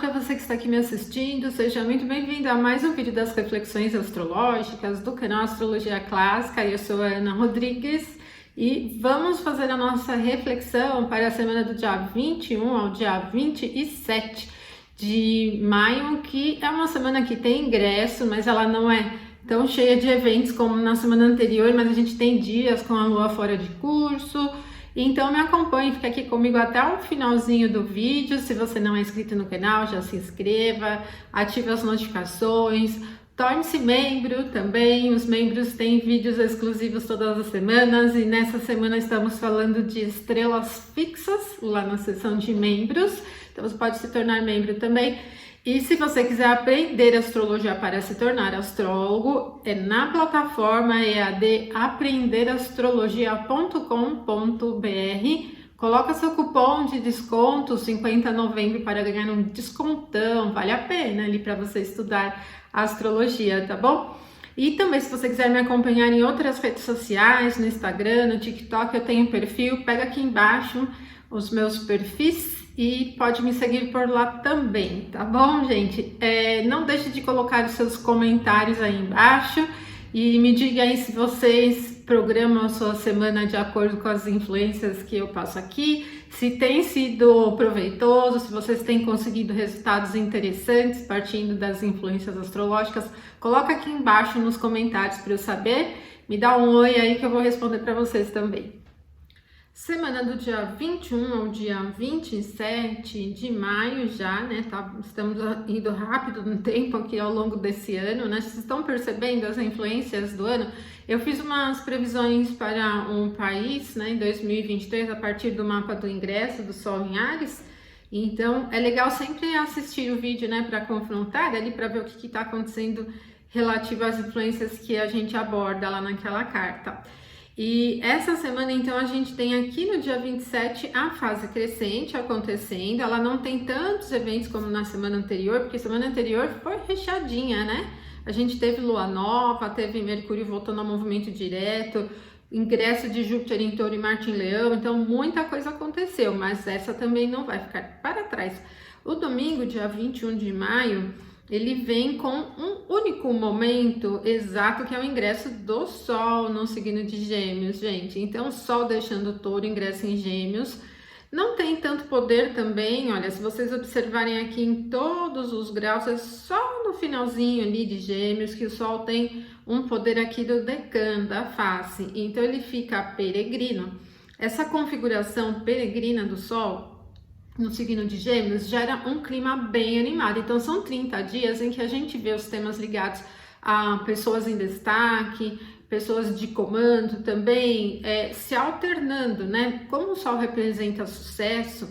para você que está aqui me assistindo, seja muito bem-vindo a mais um vídeo das reflexões astrológicas do canal Astrologia Clássica. Eu sou a Ana Rodrigues e vamos fazer a nossa reflexão para a semana do dia 21 ao dia 27 de maio, que é uma semana que tem ingresso, mas ela não é tão cheia de eventos como na semana anterior, mas a gente tem dias com a lua fora de curso. Então me acompanhe, fica aqui comigo até o finalzinho do vídeo. Se você não é inscrito no canal, já se inscreva, ative as notificações, torne-se membro também. Os membros têm vídeos exclusivos todas as semanas e nessa semana estamos falando de estrelas fixas lá na seção de membros, então você pode se tornar membro também. E se você quiser aprender astrologia para se tornar astrólogo, é na plataforma EAD aprenderastrologia.com.br. Coloca seu cupom de desconto 50 novembro para ganhar um descontão, vale a pena ali para você estudar astrologia, tá bom? E também, se você quiser me acompanhar em outras redes sociais, no Instagram, no TikTok, eu tenho um perfil, pega aqui embaixo os meus perfis e pode me seguir por lá também, tá bom, gente? Não deixe de colocar os seus comentários aí embaixo e me diga aí se vocês programam a sua semana de acordo com as influências que eu passo aqui, se tem sido proveitoso, se vocês têm conseguido resultados interessantes partindo das influências astrológicas. Coloca aqui embaixo nos comentários para eu saber, me dá um oi aí que eu vou responder para vocês também. Semana do dia 21 ao dia 27 de maio já, né? Estamos indo rápido no tempo aqui ao longo desse ano, né? Vocês estão percebendo as influências do ano? Eu fiz umas previsões para um país, né, em 2023, a partir do mapa do ingresso do Sol em Áries. Então, é legal sempre assistir o vídeo, né, para confrontar ali, para ver o que está acontecendo relativo às influências que a gente aborda lá naquela carta. E essa semana, então, a gente tem aqui no dia 27 a fase crescente acontecendo. Ela não tem tantos eventos como na semana anterior, porque semana anterior foi recheadinha, né? A gente teve lua nova, teve Mercúrio voltando ao movimento direto, ingresso de Júpiter em Touro e Marte em Leão, então muita coisa aconteceu, mas essa também não vai ficar para trás. O domingo, dia 21 de maio, ele vem com um único momento exato, que é o ingresso do Sol no signo de Gêmeos, gente. Então, o Sol deixando o Touro, ingresso em Gêmeos. Não tem tanto poder também, olha, se vocês observarem aqui em todos os graus, é só no finalzinho ali de Gêmeos que o Sol tem um poder aqui do decano, da face. Então, ele fica peregrino. Essa configuração peregrina do Sol no signo de Gêmeos gera um clima bem animado. Então são 30 dias em que a gente vê os temas ligados a pessoas em destaque, pessoas de comando também, se alternando, né? Como o Sol representa sucesso,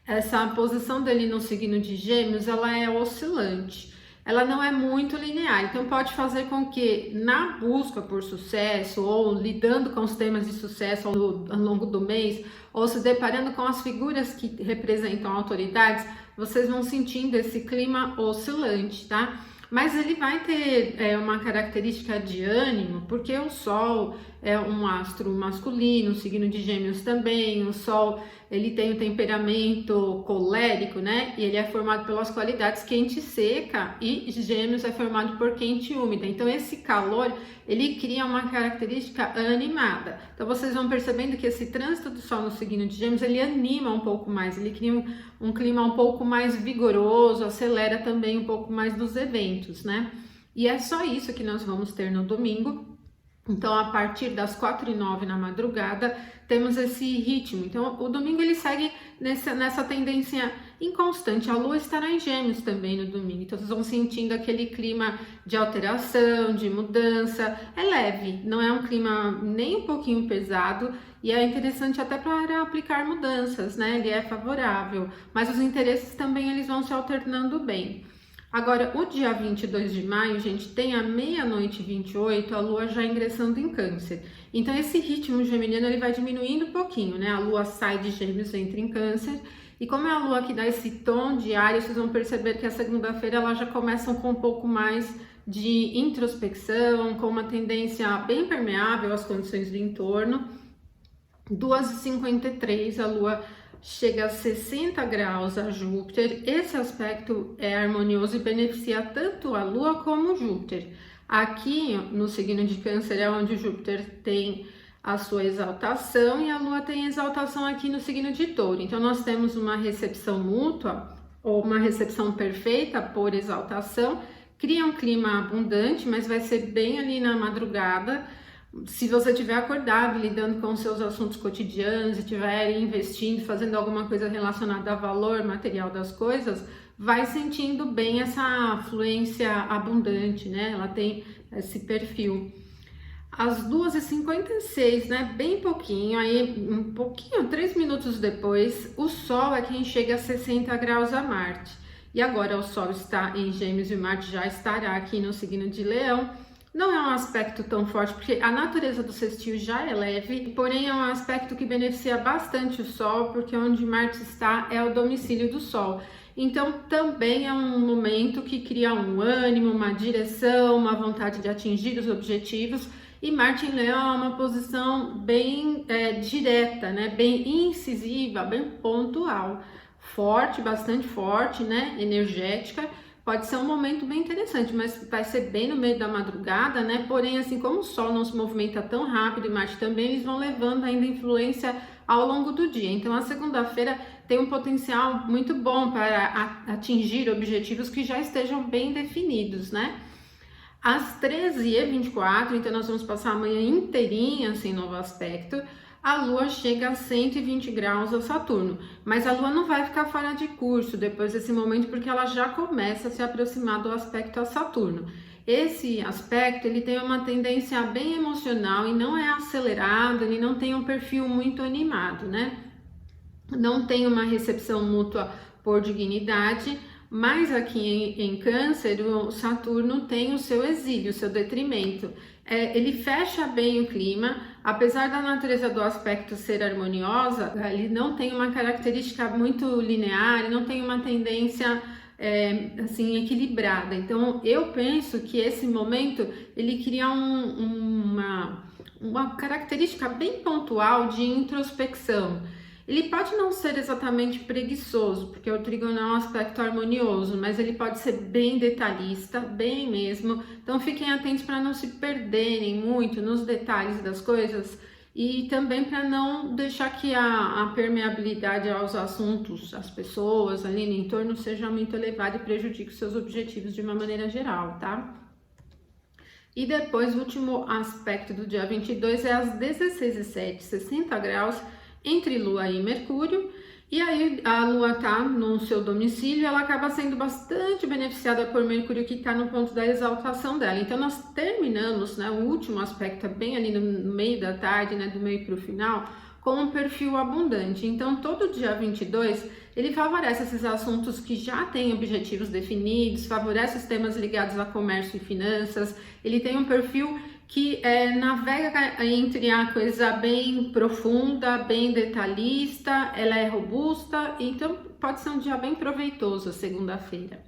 essa posição dele no signo de Gêmeos, ela é oscilante. Ela não é muito linear, então pode fazer com que na busca por sucesso ou lidando com os temas de sucesso ao longo do mês ou se deparando com as figuras que representam autoridades, vocês vão sentindo esse clima oscilante, tá? Mas ele vai ter uma característica de ânimo, porque o Sol é um astro masculino, o signo de Gêmeos também. O Sol, ele tem o temperamento colérico, né? E ele é formado pelas qualidades quente e seca, e Gêmeos é formado por quente e úmida. Então esse calor, ele cria uma característica animada. Então vocês vão percebendo que esse trânsito do Sol no signo de Gêmeos, ele anima um pouco mais, ele cria um clima um pouco mais vigoroso, acelera também um pouco mais dos eventos, né? E é só isso que nós vamos ter no domingo. Então, a partir das 4h09 na madrugada, temos esse ritmo. Então, o domingo ele segue nessa tendência inconstante. A Lua estará em Gêmeos também no domingo. Então, vocês vão sentindo aquele clima de alteração, de mudança. É leve, não é um clima nem um pouquinho pesado. E é interessante até para aplicar mudanças, né? Ele é favorável. Mas os interesses também eles vão se alternando bem. Agora, o dia 22 de maio, gente, tem a meia-noite 28, a Lua já ingressando em Câncer. Então, esse ritmo geminiano, ele vai diminuindo um pouquinho, né? A Lua sai de Gêmeos, entra em Câncer. E como é a Lua que dá esse tom diário, vocês vão perceber que a segunda-feira, ela já começa com um pouco mais de introspecção, com uma tendência bem permeável às condições do entorno. 2h53, a Lua chega a 60 graus a Júpiter. Esse aspecto é harmonioso e beneficia tanto a Lua como Júpiter. Aqui no signo de Câncer é onde Júpiter tem a sua exaltação e a Lua tem exaltação aqui no signo de Touro. Então nós temos uma recepção mútua ou uma recepção perfeita por exaltação, cria um clima abundante, mas vai ser bem ali na madrugada. Se você estiver acordado, lidando com seus assuntos cotidianos, estiver investindo, fazendo alguma coisa relacionada ao valor material das coisas, vai sentindo bem essa fluência abundante, né? Ela tem esse perfil. Às 2h56, né? Bem pouquinho, aí um pouquinho, 3 minutos depois, o Sol é quem chega a 60 graus a Marte. E agora o Sol está em Gêmeos e Marte já estará aqui no signo de Leão. Não é um aspecto tão forte, porque a natureza do sextil já é leve, porém é um aspecto que beneficia bastante o Sol, porque onde Marte está é o domicílio do Sol. Então também é um momento que cria um ânimo, uma direção, uma vontade de atingir os objetivos. E Marte em Leão é uma posição bem direta, né? Bem incisiva, bem pontual, forte, bastante forte, né? Energética. Pode ser um momento bem interessante, mas vai ser bem no meio da madrugada, né? Porém, assim como o Sol não se movimenta tão rápido e Marte também, eles vão levando ainda influência ao longo do dia. Então, a segunda-feira tem um potencial muito bom para atingir objetivos que já estejam bem definidos, né? Às 13h24, então nós vamos passar a manhã inteirinha sem novo aspecto. A Lua chega a 120 graus a Saturno, mas a Lua não vai ficar fora de curso depois desse momento, porque ela já começa a se aproximar do aspecto a Saturno. Esse aspecto, ele tem uma tendência bem emocional e não é acelerado, ele não tem um perfil muito animado, né? Não tem uma recepção mútua por dignidade, mas aqui em Câncer, o Saturno tem o seu exílio, o seu detrimento. Ele fecha bem o clima, apesar da natureza do aspecto ser harmoniosa, ele não tem uma característica muito linear, ele não tem uma tendência assim equilibrada. Então eu penso que esse momento ele cria uma característica bem pontual de introspecção. Ele pode não ser exatamente preguiçoso, porque o trígono é um aspecto harmonioso, mas ele pode ser bem detalhista, bem mesmo. Então fiquem atentos para não se perderem muito nos detalhes das coisas e também para não deixar que a permeabilidade aos assuntos, às pessoas ali no entorno seja muito elevada e prejudique os seus objetivos de uma maneira geral, tá? E depois o último aspecto do dia 22 é às 16h07, 60 graus, entre Lua e Mercúrio, e aí a Lua tá no seu domicílio, ela acaba sendo bastante beneficiada por Mercúrio, que está no ponto da exaltação dela. Então nós terminamos, né, o último aspecto, bem ali no meio da tarde, né, do meio para o final, com um perfil abundante. Então todo dia 22 ele favorece esses assuntos que já têm objetivos definidos, favorece os temas ligados a comércio e finanças. Ele tem um perfil que navega entre a coisa bem profunda, bem detalhista, ela é robusta, então pode ser um dia bem proveitoso, segunda-feira.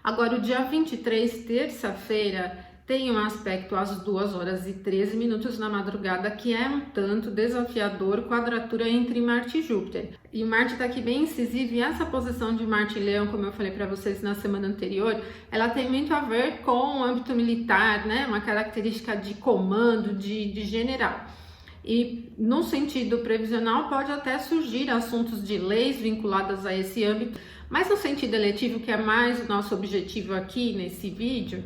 Agora, o dia 23, terça-feira, tem um aspecto às 2h13 na madrugada, que é um tanto desafiador, quadratura entre Marte e Júpiter. E o Marte está aqui bem incisivo, e essa posição de Marte em Leão, como eu falei para vocês na semana anterior, ela tem muito a ver com o âmbito militar, né? Uma característica de comando, de general. E no sentido previsional pode até surgir assuntos de leis vinculadas a esse âmbito, mas no sentido eletivo, que é mais o nosso objetivo aqui nesse vídeo,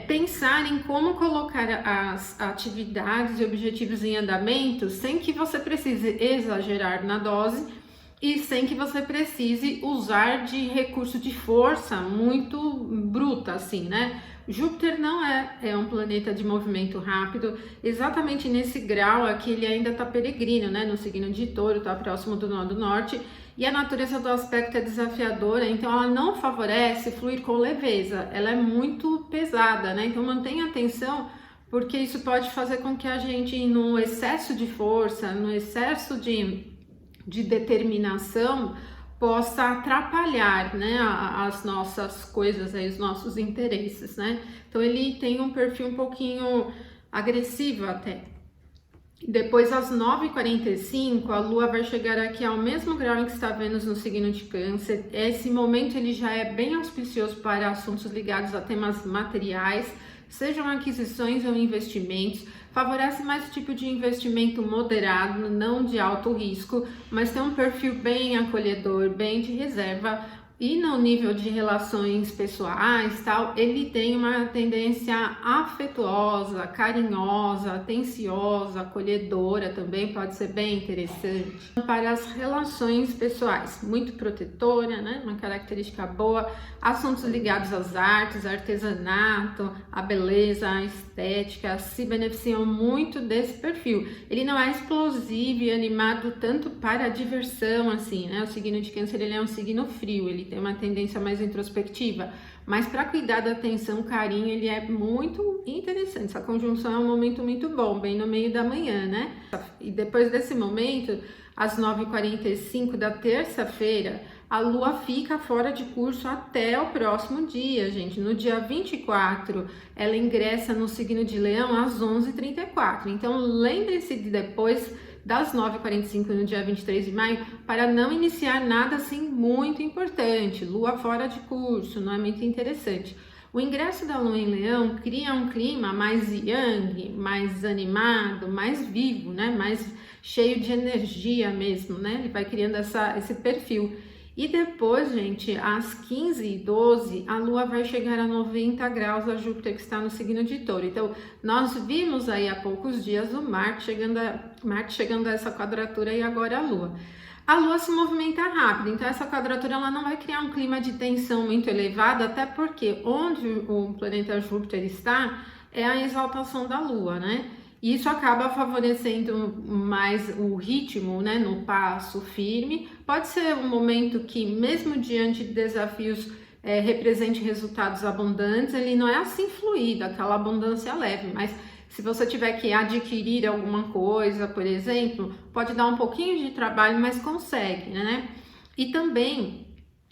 pensar em como colocar as atividades e objetivos em andamento sem que você precise exagerar na dose e sem que você precise usar de recurso de força muito bruta, assim, né? Júpiter não é um planeta de movimento rápido, exatamente nesse grau aqui ele ainda está peregrino, né? No signo de Touro, está próximo do nó do norte, e a natureza do aspecto é desafiadora, então ela não favorece fluir com leveza, ela é muito pesada, né? Então mantenha atenção, porque isso pode fazer com que a gente, no excesso de força, no excesso de determinação, possa atrapalhar, né, as nossas coisas, aí, os nossos interesses, né? Então ele tem um perfil um pouquinho agressivo até. Depois, às 9h45, a Lua vai chegar aqui ao mesmo grau em que está Vênus no signo de Câncer. Esse momento ele já é bem auspicioso para assuntos ligados a temas materiais, sejam aquisições ou investimentos. Favorece mais o tipo de investimento moderado, não de alto risco, mas tem um perfil bem acolhedor, bem de reserva. E no nível de relações pessoais, tal, ele tem uma tendência afetuosa, carinhosa, atenciosa, acolhedora, também pode ser bem interessante. Para as relações pessoais, muito protetora, né? Uma característica boa. Assuntos ligados às artes, artesanato, a beleza, a estética, se beneficiam muito desse perfil. Ele não é explosivo e animado tanto para a diversão, assim, né? O signo de Câncer, ele é um signo frio, ele tem uma tendência mais introspectiva, mas para cuidar da atenção, carinho, ele é muito interessante. Essa conjunção é um momento muito bom, bem no meio da manhã, né? E depois desse momento, às 9h45 da terça-feira, a Lua fica fora de curso até o próximo dia, gente. No dia 24, ela ingressa no signo de Leão às 11h34. Então, lembre-se de depois das 9h45 no dia 23 de maio, para não iniciar nada assim muito importante. Lua fora de curso, não é muito interessante. O ingresso da Lua em Leão cria um clima mais yang, mais animado, mais vivo, né? Mais cheio de energia mesmo, né? Ele vai criando esse perfil. E depois, gente, às 15h12, a Lua vai chegar a 90 graus a Júpiter, que está no signo de Touro. Então, nós vimos aí há poucos dias o Marte chegando a essa quadratura e agora a Lua. A Lua se movimenta rápido, então essa quadratura ela não vai criar um clima de tensão muito elevado, até porque onde o planeta Júpiter está é a exaltação da Lua, né? E isso acaba favorecendo mais o ritmo, né, no passo firme. Pode ser um momento que, mesmo diante de desafios, represente resultados abundantes. Ele não é assim fluido, aquela abundância leve, mas se você tiver que adquirir alguma coisa, por exemplo, pode dar um pouquinho de trabalho, mas consegue, né? E também,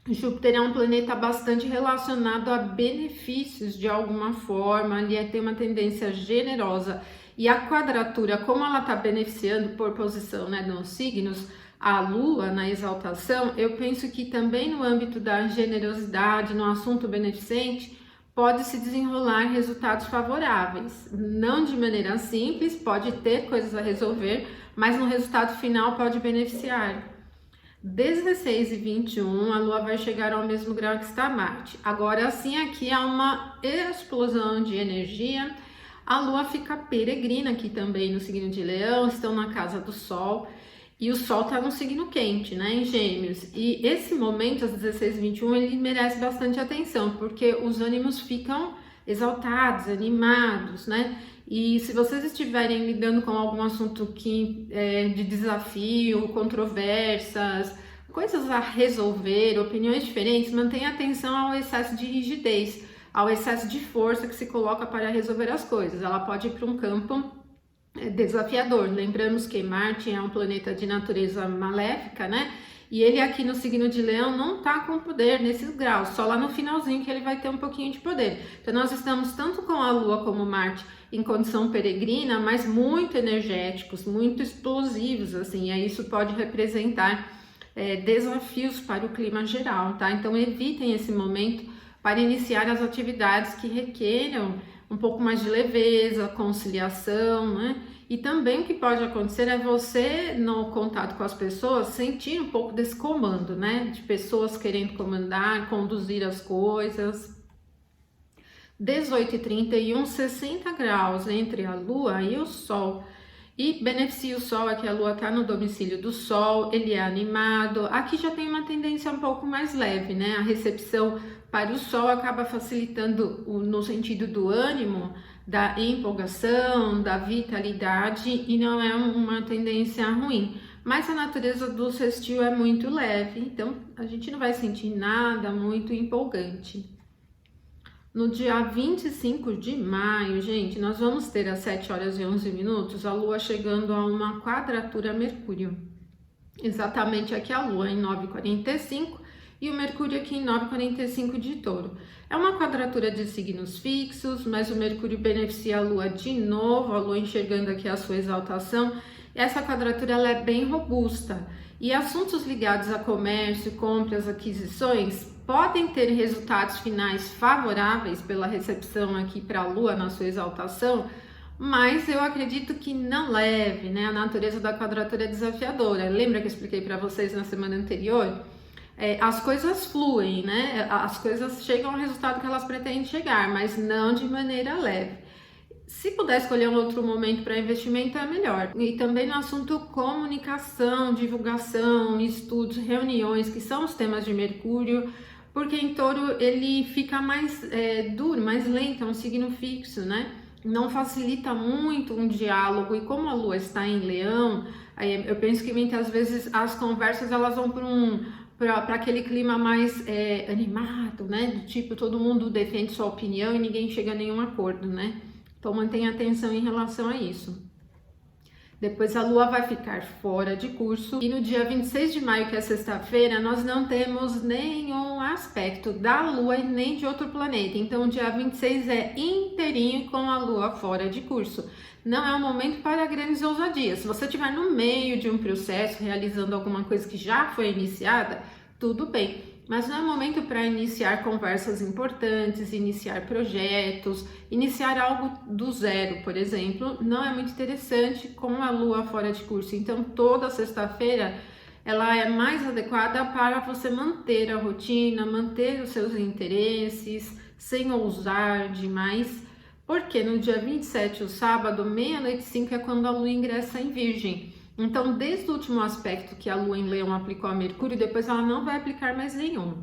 Júpiter é um planeta bastante relacionado a benefícios de alguma forma, ele tem uma tendência generosa. E a quadratura, como ela está beneficiando por posição, né, nos signos, a Lua na exaltação, eu penso que também no âmbito da generosidade, no assunto beneficente, pode se desenrolar resultados favoráveis. Não de maneira simples, pode ter coisas a resolver, mas no resultado final pode beneficiar. 16h21, a Lua vai chegar ao mesmo grau que está Marte. Agora sim, aqui há uma explosão de energia. A Lua fica peregrina aqui também no signo de Leão, estão na casa do Sol, e o Sol está no signo quente, né, em Gêmeos. E esse momento, às 16h21, ele merece bastante atenção, porque os ânimos ficam exaltados, animados, né? E se vocês estiverem lidando com algum assunto de desafio, controvérsias, coisas a resolver, opiniões diferentes, mantenha atenção ao excesso de rigidez, ao excesso de força que se coloca para resolver as coisas. Ela pode ir para um campo desafiador. Lembramos que Marte é um planeta de natureza maléfica, né? E ele aqui no signo de Leão não está com poder nesses graus, só lá no finalzinho que ele vai ter um pouquinho de poder. Então nós estamos tanto com a Lua como Marte em condição peregrina, mas muito energéticos, muito explosivos, assim, e isso pode representar desafios para o clima geral, tá? Então evitem esse momento para iniciar as atividades que requeram um pouco mais de leveza, conciliação, né? E também o que pode acontecer é você, no contato com as pessoas, sentir um pouco desse comando, né? De pessoas querendo comandar, conduzir as coisas. 18h31, 60 graus entre a Lua e o Sol. E beneficia o Sol, aqui a Lua está no domicílio do Sol, ele é animado. Aqui já tem uma tendência um pouco mais leve, né? A recepção para o Sol acaba facilitando no sentido do ânimo, da empolgação, da vitalidade, e não é uma tendência ruim. Mas a natureza do sextil é muito leve, então a gente não vai sentir nada muito empolgante. No dia 25 de maio, gente, nós vamos ter às 7h11 a Lua chegando a uma quadratura a Mercúrio. Exatamente aqui a Lua em 9h45 e o Mercúrio aqui em 9,45 de Touro. É uma quadratura de signos fixos, mas o Mercúrio beneficia a Lua de novo, a Lua enxergando aqui a sua exaltação. Essa quadratura ela é bem robusta e assuntos ligados a comércio, compras, aquisições podem ter resultados finais favoráveis pela recepção aqui para a Lua na sua exaltação, mas eu acredito que não leve, né? A natureza da quadratura é desafiadora. Lembra que eu expliquei para vocês na semana anterior? As coisas fluem, né? As coisas chegam ao resultado que elas pretendem chegar, mas não de maneira leve. Se puder escolher um outro momento para investimento, é melhor. E também no assunto comunicação, divulgação, estudos, reuniões, que são os temas de Mercúrio, porque em Touro ele fica mais duro, mais lento, é um signo fixo, né? Não facilita muito um diálogo, e como a Lua está em Leão, eu penso que muitas vezes as conversas elas vão para aquele clima mais animado, né? Do tipo, todo mundo defende sua opinião e ninguém chega a nenhum acordo, né? Então mantenha atenção em relação a isso. Depois a Lua vai ficar fora de curso e no dia 26 de maio, que é sexta-feira, nós não temos nenhum aspecto da Lua e nem de outro planeta. Então o dia 26 é inteirinho com a Lua fora de curso. Não é um momento para grandes ousadias. Se você estiver no meio de um processo, realizando alguma coisa que já foi iniciada, tudo bem. Mas não é momento para iniciar conversas importantes, iniciar projetos, iniciar algo do zero, por exemplo, não é muito interessante com a Lua fora de curso. Então, toda sexta-feira ela é mais adequada para você manter a rotina, manter os seus interesses, sem ousar demais, porque no dia 27, o sábado, 00:05, é quando a Lua ingressa em Virgem. Então, desde o último aspecto que a Lua em Leão aplicou a Mercúrio, depois ela não vai aplicar mais nenhum.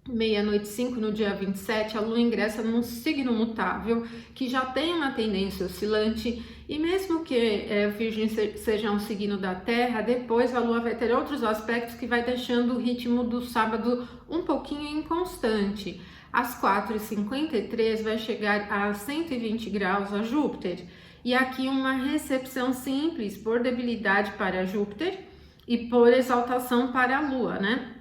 00:05, no dia 27, a Lua ingressa num signo mutável, que já tem uma tendência oscilante, e mesmo que Virgem seja um signo da Terra, depois a Lua vai ter outros aspectos que vai deixando o ritmo do sábado um pouquinho inconstante. Às 4h53 vai chegar a 120 graus a Júpiter. E aqui uma recepção simples por debilidade para Júpiter e por exaltação para a Lua, né?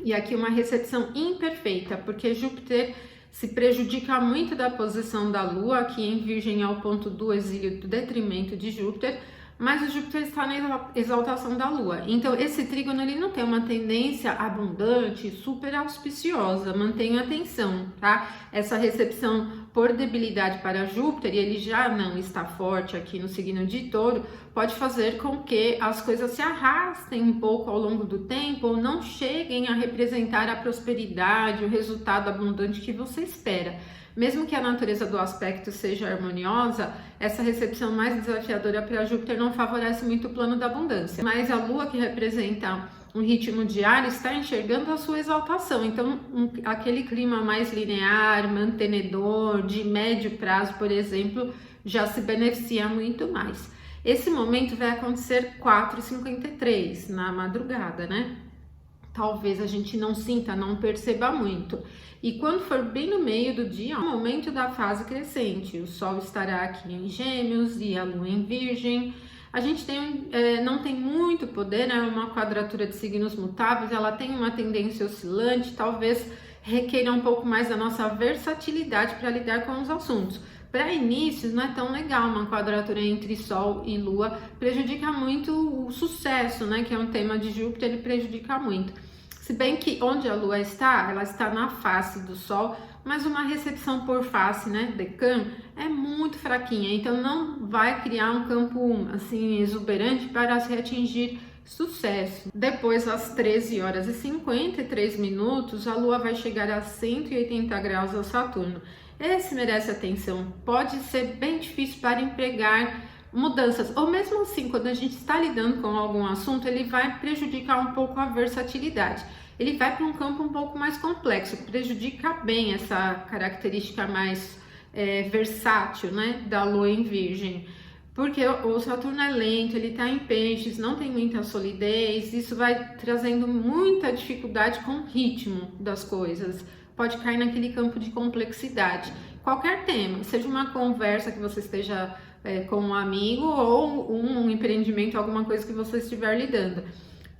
E aqui uma recepção imperfeita, porque Júpiter se prejudica muito da posição da Lua, aqui em Virgem ao ponto do exílio do detrimento de Júpiter, mas o Júpiter está na exaltação da Lua. Então, esse trígono ele não tem uma tendência abundante, super auspiciosa, mantenha atenção, tá? Essa recepção por debilidade para Júpiter, e ele já não está forte aqui no signo de Touro, pode fazer com que as coisas se arrastem um pouco ao longo do tempo ou não cheguem a representar a prosperidade, o resultado abundante que você espera. Mesmo que a natureza do aspecto seja harmoniosa, essa recepção mais desafiadora para Júpiter não favorece muito o plano da abundância. Mas a Lua, que representa um ritmo diário, está enxergando a sua exaltação. Então, aquele clima mais linear, mantenedor, de médio prazo, por exemplo, já se beneficia muito mais. Esse momento vai acontecer 4h53 na madrugada, né? Talvez a gente não sinta, não perceba muito. E quando for bem no meio do dia, é o momento da fase crescente. O Sol estará aqui em Gêmeos e a Lua em Virgem. A gente não tem muito poder, né? Uma quadratura de signos mutáveis, ela tem uma tendência oscilante, talvez requeira um pouco mais da nossa versatilidade para lidar com os assuntos. Para inícios não é tão legal uma quadratura entre Sol e Lua, prejudica muito o sucesso, né? Que é um tema de Júpiter, ele prejudica muito. Se bem que onde a Lua está, ela está na face do Sol, mas uma recepção por face, né, decan, é muito fraquinha, então não vai criar um campo assim exuberante para se atingir sucesso. Depois, às 13h53, a Lua vai chegar a 180 graus a Saturno. Esse merece atenção, pode ser bem difícil para empregar mudanças, ou mesmo assim, quando a gente está lidando com algum assunto, ele vai prejudicar um pouco a versatilidade. Ele vai para um campo um pouco mais complexo, prejudica bem essa característica mais versátil, né, da Lua em Virgem. Porque o Saturno é lento, ele está em peixes, não tem muita solidez, isso vai trazendo muita dificuldade com o ritmo das coisas. Pode cair naquele campo de complexidade. Qualquer tema, seja uma conversa que você esteja com um amigo ou um empreendimento, alguma coisa que você estiver lidando.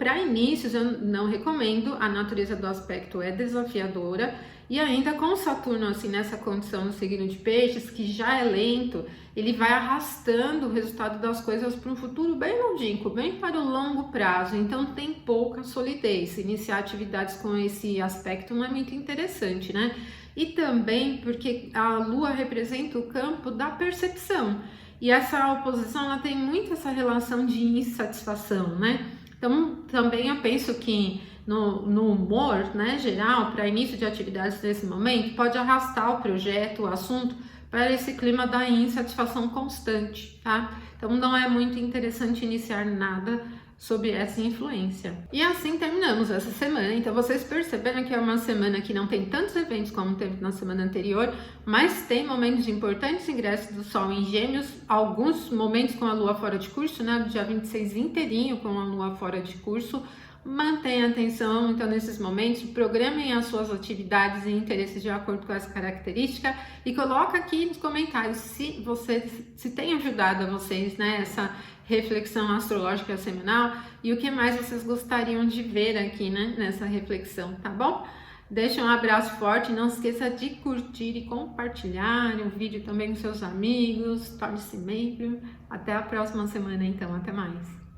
Para inícios, eu não recomendo, a natureza do aspecto é desafiadora, e ainda com Saturno assim nessa condição no signo de Peixes, que já é lento, ele vai arrastando o resultado das coisas para um futuro bem longínquo, bem para o longo prazo, então tem pouca solidez. Iniciar atividades com esse aspecto não é muito interessante, né? E também porque a Lua representa o campo da percepção, e essa oposição ela tem muito essa relação de insatisfação, né? Então, também eu penso que no humor, né, geral, para início de atividades nesse momento, pode arrastar o projeto, o assunto, para esse clima da insatisfação constante, tá? Então, não é muito interessante iniciar nada sob essa influência. E assim terminamos essa semana. Então, vocês perceberam que é uma semana que não tem tantos eventos como teve na semana anterior, mas tem momentos importantes, ingressos do Sol em Gêmeos, alguns momentos com a Lua fora de curso, né? Do dia 26 inteirinho com a Lua fora de curso. Mantenha atenção, então, nesses momentos, programem as suas atividades e interesses de acordo com essa característica e coloca aqui nos comentários se tem ajudado a vocês, né, essa reflexão astrológica semanal e o que mais vocês gostariam de ver aqui, né, nessa reflexão, tá bom? Deixa um abraço forte, não esqueça de curtir e compartilhar o vídeo também com seus amigos, torne-se membro. Até a próxima semana, então, até mais.